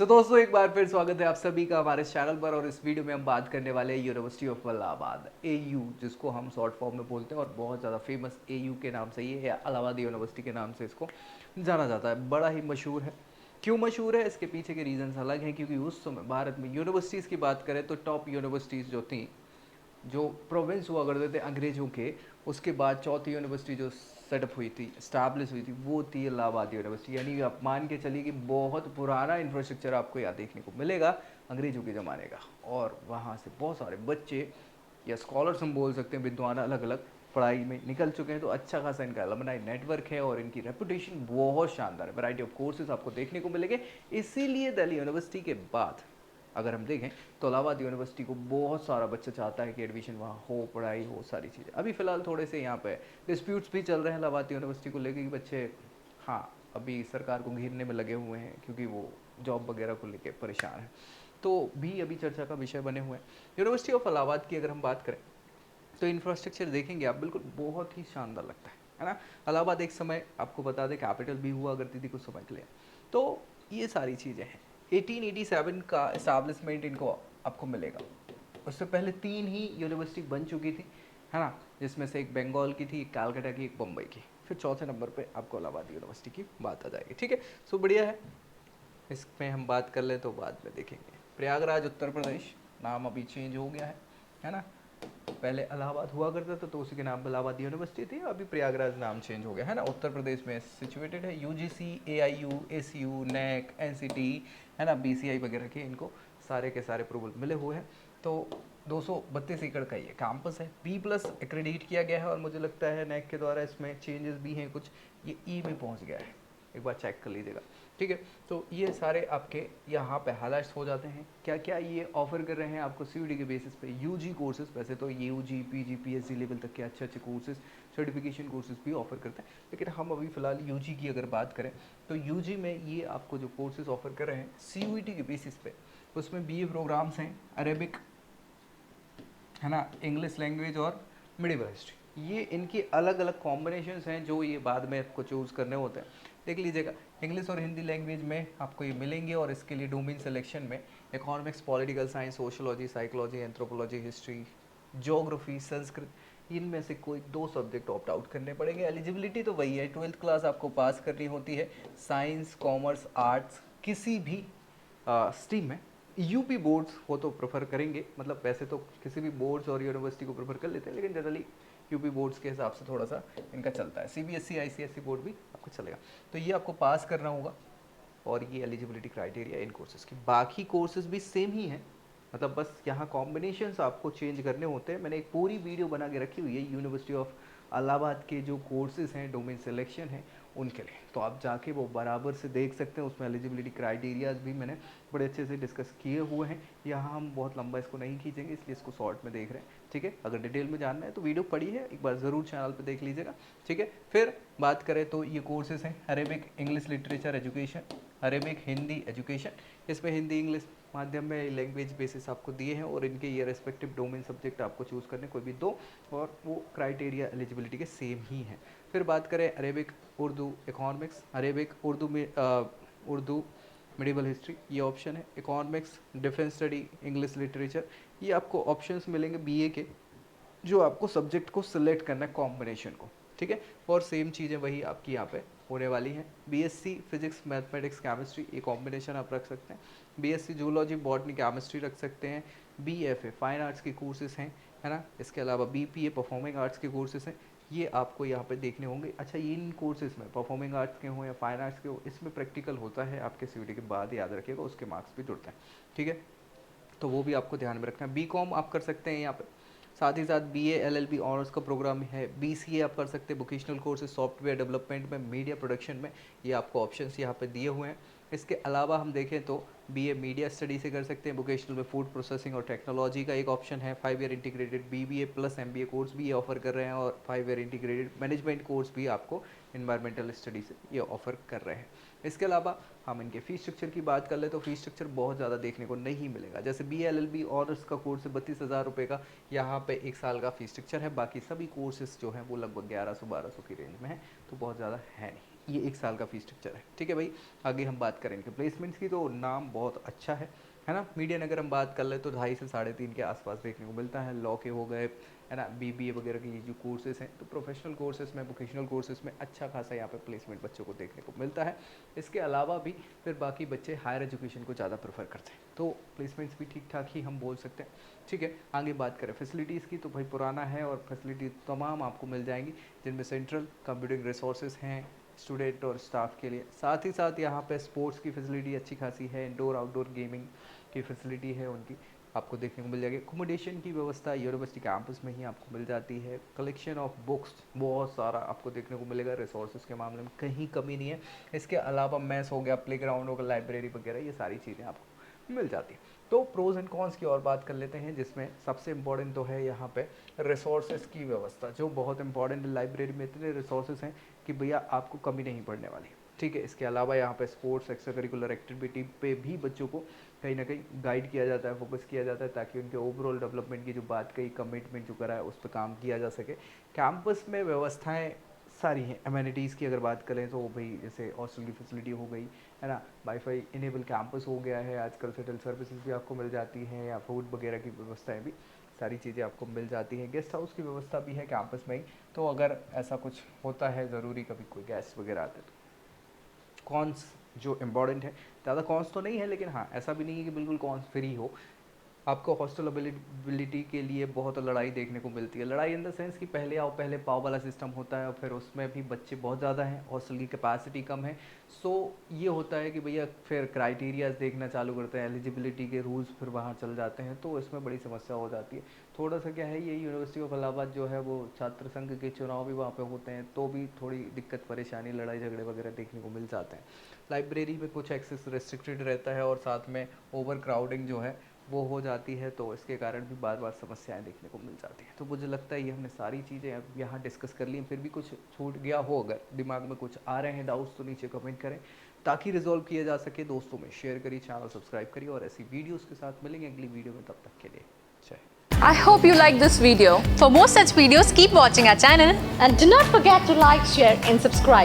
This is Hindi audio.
दोस्तों एक बार फिर स्वागत है आप सभी का हमारे चैनल पर। और इस वीडियो में हम बात करने वाले हैं यूनिवर्सिटी ऑफ इलाहाबाद एयू, जिसको हम शॉर्ट फॉर्म में बोलते हैं और बहुत ज़्यादा फेमस एयू के नाम से, ये इलाहाबाद यूनिवर्सिटी के नाम से इसको जाना जाता है। बड़ा ही मशहूर है। क्यों मशहूर है, इसके पीछे के रीजंस अलग हैं, क्योंकि उस समय भारत में यूनिवर्सिटीज़ की बात करें तो टॉप यूनिवर्सिटीज़ जो थी, जो प्रोविंस हुआ करते थे अंग्रेज़ों के, उसके बाद चौथी यूनिवर्सिटी जो सेटअप हुई थी, स्टैब्लिश हुई थी, वो थी इलाहाबाद यूनिवर्सिटी। यानी आप मान के चलिए कि बहुत पुराना इंफ्रास्ट्रक्चर आपको यहाँ देखने को मिलेगा अंग्रेज़ों के ज़माने का। और वहाँ से बहुत सारे बच्चे या स्कॉलर्स हम बोल सकते हैं, विद्वान अलग अलग पढ़ाई में निकल चुके हैं। तो अच्छा खासा इनका अलमनाई नेटवर्क है और इनकी रेपुटेशन बहुत शानदार है। वैरायटी ऑफ कोर्सेज आपको देखने को मिलेंगे। इसीलिए दिल्ली यूनिवर्सिटी के बाद अगर हम देखें तो इलाहाबाद यूनिवर्सिटी को बहुत सारा बच्चा चाहता है कि एडमिशन वहाँ हो, पढ़ाई हो, सारी चीज़ें। अभी फ़िलहाल थोड़े से यहाँ पे डिस्प्यूट्स भी चल रहे हैं इलाहाबाद यूनिवर्सिटी को लेकर कि बच्चे, हाँ, अभी सरकार को घेरने में लगे हुए हैं क्योंकि वो जॉब वगैरह को लेकर परेशान हैं। तो भी अभी चर्चा का विषय बने हुए हैं। यूनिवर्सिटी ऑफ इलाहाबाद की अगर हम बात करें तो इंफ्रास्ट्रक्चर देखेंगे आप, बिल्कुल बहुत ही शानदार लगता है ना। इलाहाबाद एक समय आपको बता दें कैपिटल भी हुआ करती थी कुछ समय के लिए। तो ये सारी चीज़ें हैं। 1887 का इस्टेब्लिशमेंट इनको आपको मिलेगा। उससे पहले तीन ही यूनिवर्सिटी बन चुकी थी, है ना, जिसमें से एक बंगाल की थी, एक कलकत्ता की, एक बम्बई की। फिर चौथे नंबर पे आपको इलाहाबाद यूनिवर्सिटी की बात आ जाएगी। ठीक है, सो बढ़िया है। इसमें हम बात कर ले तो बाद में देखेंगे। प्रयागराज उत्तर प्रदेश, नाम अभी चेंज हो गया है ना। पहले इलाहाबाद हुआ करता था तो उसी के नाम पर इलाहाबाद यूनिवर्सिटी थी, अभी प्रयागराज नाम चेंज हो गया है ना। उत्तर प्रदेश में सिचुएटेड है। यूजीसी, एआईयू, एसयू, नेक, एनसीटी, है ना, बीसीआई वगैरह के इनको सारे के सारे अप्रूवल मिले हुए हैं। तो 232 एकड़ का ये कैंपस है। B+ एक्रेडिट किया गया है और मुझे लगता है नेक के द्वारा इसमें चेंजेस भी हैं कुछ, ये ई में पहुंच गया है, एक बार चेक कर लीजिएगा। ठीक है, तो ये सारे आपके यहाँ पे हाईलाइट्स हो जाते हैं। क्या क्या ये ऑफर कर रहे हैं आपको सीयूडी के बेसिस पे, यूजी कोर्सेज। वैसे तो यूजी, पीजी, पीएचडी लेवल तक के अच्छे अच्छे कोर्सेज, सर्टिफिकेशन कोर्सेज भी ऑफर करते हैं। लेकिन हम अभी फ़िलहाल यूजी की अगर बात करें तो यूजी में ये आपको जो कोर्सेज ऑफर कर रहे हैं सीयूईटी के बेसिस पे, उसमें बीए प्रोग्राम्स हैं, अरेबिक, है ना, इंग्लिश लैंग्वेज और मिडिवल हिस्ट्री। ये इनकी अलग अलग कॉम्बिनेशंस हैं जो ये बाद में आपको चूज़ करने होते हैं। देख लीजिएगा, इंग्लिश और हिंदी लैंग्वेज में आपको ये मिलेंगे और इसके लिए डोमेन सिलेक्शन में economics, political science, sociology, psychology, anthropology, history, geography, Sanskrit, इनमें से कोई 2 सब्जेक्ट ऑप्ट आउट करने पड़ेंगे। एलिजिबिलिटी तो वही है, 12th क्लास आपको पास करनी होती है। साइंस, कॉमर्स, आर्ट्स, किसी भी स्ट्रीम में। यूपी बोर्ड्स हो तो प्रेफर करेंगे, मतलब वैसे तो किसी भी बोर्ड्स और यूनिवर्सिटी को प्रेफर कर लेते हैं, लेकिन जनरली यूपी बोर्ड्स के हिसाब से थोड़ा सा इनका चलता है। सीबीएसई, आईसीएसई बोर्ड भी आपको चलेगा। तो ये आपको पास करना होगा और ये एलिजिबिलिटी क्राइटेरिया इन कोर्सेज की। बाकी कोर्सेज भी सेम ही हैं, मतलब बस यहाँ कॉम्बिनेशंस आपको चेंज करने होते हैं। मैंने एक पूरी वीडियो बना के रखी हुई है यूनिवर्सिटी ऑफ इलाहाबाद के जो कोर्सेज हैं, डोमेन सिलेक्शन है उनके लिए, तो आप जाके वो बराबर से देख सकते हैं। उसमें एलिजिबिलिटी क्राइटेरियाज भी मैंने बड़े अच्छे से डिस्कस किए हुए हैं। यहाँ हम बहुत लंबा इसको नहीं खींचेंगे, इसलिए इसको शॉर्ट में देख रहे हैं। ठीक है, अगर डिटेल में जानना है तो वीडियो पड़ी है, एक बार ज़रूर चैनल पर देख लीजिएगा। ठीक है, फिर बात करें तो ये कोर्सेज हैं Arabic English literature education, Arabic Hindi education. इसमें हिंदी इंग्लिश माध्यम में लैंग्वेज बेसिस आपको दिए हैं और इनके ये रेस्पेक्टिव डोमेन सब्जेक्ट आपको चूज़ करने कोई भी 2, और वो क्राइटेरिया एलिजिबिलिटी के सेम ही हैं। फिर बात करें Arabic Urdu economics, Arabic Urdu में उर्दू मिडिवल हिस्ट्री, ये ऑप्शन है। Economics, defence study, English literature, ये आपको ऑप्शंस मिलेंगे बीए के, जो आपको सब्जेक्ट को सिलेक्ट करना है, कॉम्बिनेशन को। ठीक है, और सेम चीज़ें वही आपकी यहाँ पे होने वाली हैं। बीएससी फिजिक्स, मैथमेटिक्स, केमिस्ट्री, ये कॉम्बिनेशन आप रख सकते हैं। बीएससी जूलॉजी, बॉटनी, केमिस्ट्री रख सकते हैं। बीएफए फाइन आर्ट्स के कोर्सेज हैं, है ना। इसके अलावा बीपीए परफॉर्मिंग आर्ट्स के कोर्सेज हैं, ये आपको यहाँ पे देखने होंगे। अच्छा, ये इन कोर्सेज में परफॉर्मिंग आर्ट्स के हों या फाइन आर्ट्स के हो, इसमें प्रैक्टिकल होता है आपके सीयूटी के बाद, याद रखिएगा, उसके मार्क्स भी जुड़ते हैं। ठीक है, तो वो भी आपको ध्यान में रखना है। बीकॉम आप कर सकते हैं यहाँ पे, साथ ही साथ बीए एलएलबी ऑनर्स का प्रोग्राम है। बीसीए आप कर सकते हैं, वोकेशनल कोर्सेज सॉफ्टवेयर डेवलपमेंट में, मीडिया प्रोडक्शन में, ये आपको ऑप्शंस यहाँ पे दिए हुए हैं। इसके अलावा हम देखें तो बीए मीडिया स्टडी से कर सकते हैं। वोकेशनल में फूड प्रोसेसिंग और टेक्नोलॉजी का एक ऑप्शन है। 5 year integrated BBA plus MBA course भी ये ऑफर कर रहे हैं और 5 ईयर इंटीग्रेटेड मैनेजमेंट कोर्स भी आपको इन्वायरमेंटल स्टडी से ये ऑफर कर रहे हैं। इसके अलावा हम इनके फ़ीस स्ट्रक्चर की बात कर ले तो फ़ीस स्ट्रक्चर बहुत ज़्यादा देखने को नहीं मिलेगा। जैसे B L L B honours का कोर्स है 32,000 रुपये का, यहाँ पे 1 साल का फ़ीस स्ट्रक्चर है। बाकी सभी कोर्सेज जो हैं वो लगभग 1100-1200 की रेंज में है, तो बहुत ज़्यादा है नहीं। ये 1 साल का फीस स्ट्रक्चर है, ठीक है भाई। आगे हम बात करेंगे प्लेसमेंट्स की, तो नाम बहुत अच्छा है ना। मीडियन अगर हम बात कर ले तो 2.5 से 3.5 के आसपास देखने को मिलता है। लॉ के हो गए, है ना, बीबीए वगैरह के ये जो कोर्सेज हैं, तो प्रोफेशनल कोर्सेज में, वोकेशनल कोर्सेज में अच्छा खासा यहाँ पे प्लेसमेंट बच्चों को देखने को मिलता है। इसके अलावा भी फिर बाकी बच्चे हायर एजुकेशन को ज़्यादा प्रेफर करते हैं, तो प्लेसमेंट्स भी ठीक ठाक ही हम बोल सकते हैं, ठीक है। आगे बात करें फैसिलिटीज़ की, तो भाई पुराना है और फैसिलिटी तमाम आपको मिल जाएंगी, जिनमें सेंट्रल कंप्यूटिंग रिसोर्सेज हैं स्टूडेंट और स्टाफ के लिए। साथ ही साथ यहाँ पे स्पोर्ट्स की फैसिलिटी अच्छी खासी है, इंडोर आउटडोर गेमिंग की फैसिलिटी है उनकी, आपको देखने को मिल जाएगी। अकोमोडेशन की व्यवस्था यूनिवर्सिटी कैंपस में ही आपको मिल जाती है। कलेक्शन ऑफ बुक्स बहुत सारा आपको देखने को मिलेगा, रिसोर्सेज के मामले में कहीं कमी नहीं है। इसके अलावा मैस हो गया, प्लेग्राउंड हो गया, लाइब्रेरी वगैरह, ये सारी चीज़ें आपको मिल जाती है। तो प्रोज एंड कॉन्स की और बात कर लेते हैं, जिसमें सबसे इम्पॉर्टेंट तो है यहाँ पे रिसोर्सेज की व्यवस्था, जो बहुत इंपॉर्टेंट है। लाइब्रेरी में इतने रिसोर्सेज हैं कि भैया आपको कमी नहीं पड़ने वाली, ठीक है। इसके अलावा यहाँ पे स्पोर्ट्स एक्स्ट्रा करिकुलर एक्टिविटी पे भी बच्चों को कहीं ना कहीं गाइड किया जाता है, फोकस किया जाता है, ताकि उनके ओवरऑल डेवलपमेंट की जो बात कही, कमिटमेंट जो करा है, उस पर काम किया जा सके। कैंपस में व्यवस्थाएं सारी हैं। एमिनिटीज़ की अगर बात करें तो भाई जैसे हॉस्टल की फैसिलिटी हो गई, है ना, वाईफाई इनेबल कैंपस हो गया है, आजकल सेटल सर्विसेज भी आपको मिल जाती हैं, या फूड वगैरह की व्यवस्थाएं भी सारी चीज़ें आपको मिल जाती हैं। गेस्ट हाउस की व्यवस्था भी है कैंपस में ही, तो अगर ऐसा कुछ होता है ज़रूरी, कभी कोई गेस्ट वगैरह आते तो। कॉन्स जो इम्पॉर्टेंट है, ज़्यादा कॉन्स तो नहीं है, लेकिन हाँ ऐसा भी नहीं है कि बिल्कुल कॉन्स फ्री हो। आपको हॉस्टल अवेलेबिलिटी के लिए बहुत लड़ाई देखने को मिलती है। लड़ाई इन द सेंस कि पहले आओ पहले पाओ वाला सिस्टम होता है, और फिर उसमें भी बच्चे बहुत ज़्यादा हैं, हॉस्टल की कैपेसिटी कम है। सो ये होता है कि भैया फिर क्राइटेरियाज देखना चालू करते हैं, एलिजिबिलिटी के रूल्स फिर वहाँ चल जाते हैं, तो इसमें बड़ी समस्या हो जाती है। थोड़ा सा क्या है, ये यूनिवर्सिटी ऑफ इलाहाबाद जो है वो छात्र संघ के चुनाव भी वहाँ पे होते हैं, तो भी थोड़ी दिक्कत परेशानी, लड़ाई झगड़े वगैरह देखने को मिल जाते हैं। लाइब्रेरी में कुछ एक्सेस रेस्ट्रिक्टेड रहता है, और साथ में ओवर क्राउडिंग जो है वो हो जाती है, तो इसके कारण भी बार बार समस्याएं देखने को मिल जाती हैं। तो मुझे लगता है ये हमने सारी चीज़ें अब यहाँ डिस्कस कर ली हैं। फिर भी कुछ छूट गया हो, अगर दिमाग में कुछ आ रहे हैं डाउट्स, तो नीचे कमेंट करें ताकि रिजॉल्व किया जा सके। दोस्तों में शेयर करिए, चैनल सब्सक्राइब करिए, और ऐसी वीडियोज़ के साथ मिलेंगे अगली वीडियो में। तब तक के लिए जय। I hope you like this video. For more such videos, keep watching our channel and do not forget to like, share and subscribe.